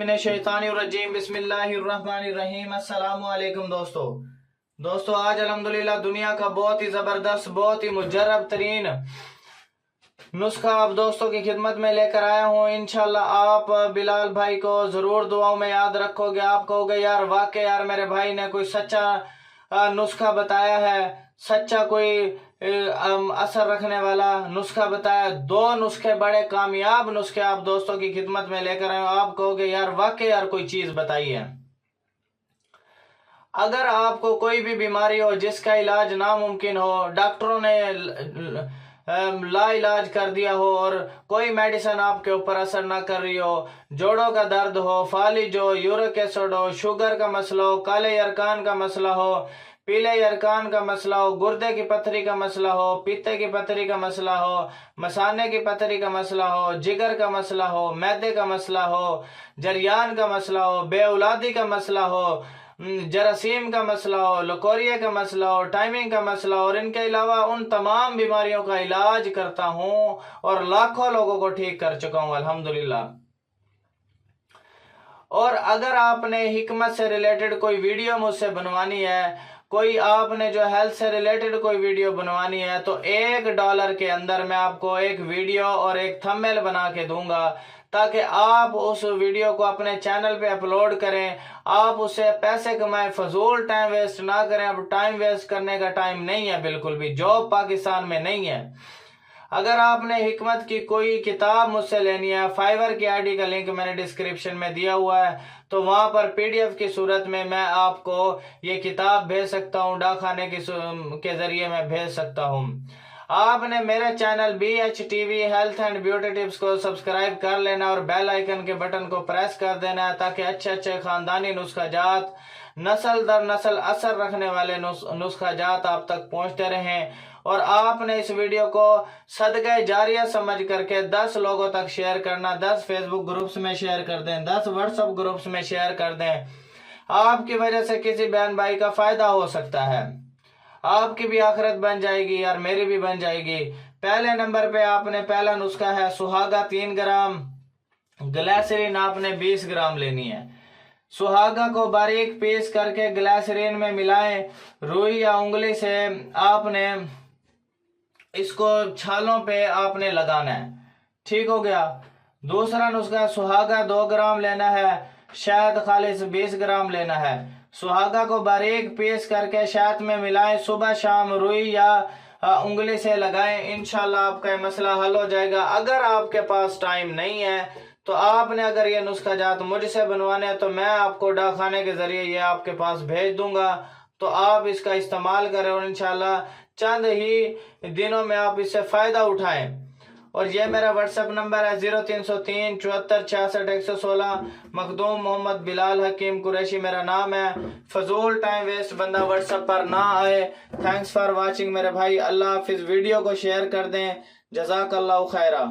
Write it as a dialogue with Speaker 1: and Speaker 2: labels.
Speaker 1: मिनश्शैतानिर्रजीम बिस्मिल्लाहिर्रहमानिर्रहीम। अस्सलाम वालेकुम दोस्तों आज अल्हम्दुलिल्लाह दुनिया का बहुत ही ज़बरदस्त, बहुत ही मुजर्रब तरीन नुस्खा आप दोस्तों की खिदमत में लेकर आया हूँ। इंशाल्लाह आप बिलाल भाई को ज़रूर दुआओं में याद रखोगे। आप कहोगे यार वाकई यार मेरे भाई ने कोई सच्चा नुस्खा बताया है, सच्चा कोई असर रखने वाला नुस्खा बताया। दो नुस्खे, बड़े कामयाब नुस्खे आप दोस्तों की खिदमत में लेकर आए हो। आप कहोगे यार वाकई यार कोई चीज़ बताई है। अगर आपको कोई भी बीमारी हो जिसका इलाज नामुमकिन हो, डॉक्टरों ने ला इलाज कर दिया हो और कोई मेडिसिन आपके ऊपर असर ना कर रही हो, जोड़ों का दर्द हो, फालिज हो, यूरिक एसिड हो, शुगर का मसला हो, काले यरकान का मसला हो, पीले यरकान का मसला हो, गुर्दे की पथरी का मसला हो, पीते की पथरी का मसला हो, मसाने की पथरी का मसला हो, जिगर का मसला हो, मैदे का मसला हो, जरियान का मसला हो, बेऔलादी का मसला हो, जरासीम का मसला हो, लकोरिया का मसला हो, टाइमिंग का मसला हो, और इनके अलावा उन तमाम बीमारियों का इलाज करता हूँ और लाखों लोगों को ठीक कर चुका हूँ अल्हम्दुलिल्लाह। और अगर आपने हिकमत से रिलेटेड कोई वीडियो मुझसे बनवानी है, कोई आपने जो हेल्थ से रिलेटेड कोई वीडियो बनवानी है, तो $1 के अंदर मैं आपको एक वीडियो और एक थंबनेल बना के दूंगा ताकि आप उस वीडियो को अपने चैनल पे अपलोड करें, आप उससे पैसे कमाएं, फजूल टाइम वेस्ट ना करें। अब टाइम वेस्ट करने का टाइम नहीं है, बिल्कुल भी जॉब पाकिस्तान में नहीं है। अगर आपने हिकमत की कोई किताब मुझसे लेनी है, फाइवर की आईडी का लिंक मैंने डिस्क्रिप्शन में दिया हुआ है, तो वहां पर पीडीएफ की सूरत में मैं आपको ये किताब भेज सकता हूँ, डाकखाने के जरिए मैं भेज सकता हूँ। आपने मेरे channel BHTV health and beauty tips को सब्सक्राइब कर लेना और बेल आइकन के बटन को प्रेस कर देना है ताकि अच्छे अच्छे खानदानी नुस्खा जात, नस्ल दर नस्ल असर रखने वाले नुस्खा जात आप तक पहुंचते रहें। और आपने इस वीडियो को सदक़े जारिया समझ करके 10 लोगों तक शेयर करना, 10 फेसबुक ग्रुप्स में शेयर कर दें, 10 व्हाट्सएप ग्रुप्स में शेयर कर दें। आपकी वजह से किसी बहन भाई का फायदा हो सकता है, आपकी भी आखिरत बन जाएगी और मेरी भी बन जाएगी। पहले नंबर पे आपने पहला नुस्खा है सुहागा 3 ग्राम, ग्लिसरीन आपने 20 ग्राम लेनी है। सुहागा को बारीक पीस करके ग्लिसरीन में मिलाएं, रुई या उंगली से आपने इसको छालों पे आपने लगाना है। ठीक हो गया। दूसरा नुस्खा सुहागा 2 ग्राम लेना है, शहद खालिस 20 ग्राम लेना है। सुहागा को बारीक पीस करके शहद में मिलाएं, सुबह शाम रुई या उंगली से लगाएं, इंशाल्लाह आपका ये मसला हल हो जाएगा। अगर आपके पास टाइम नहीं है तो आपने अगर ये नुस्खा जात मुझसे बनवाने हैं तो मैं आपको डाकखाने के जरिए ये आपके पास भेज दूंगा, तो आप इसका इस्तेमाल करें और इंशाल्लाह चंद ही दिनों में आप इससे फ़ायदा उठाएं। और ये मेरा व्हाट्सएप नंबर है 0303 74 66 116। मखदूम मोहम्मद बिलाल हकीम कुरैशी मेरा नाम है। फजूल टाइम वेस्ट बंदा व्हाट्सएप पर ना आए। थैंक्स फॉर वाचिंग मेरे भाई। अल्लाह हाफिज़। वीडियो को शेयर कर दें। जज़ाकल्लाहु खैरा।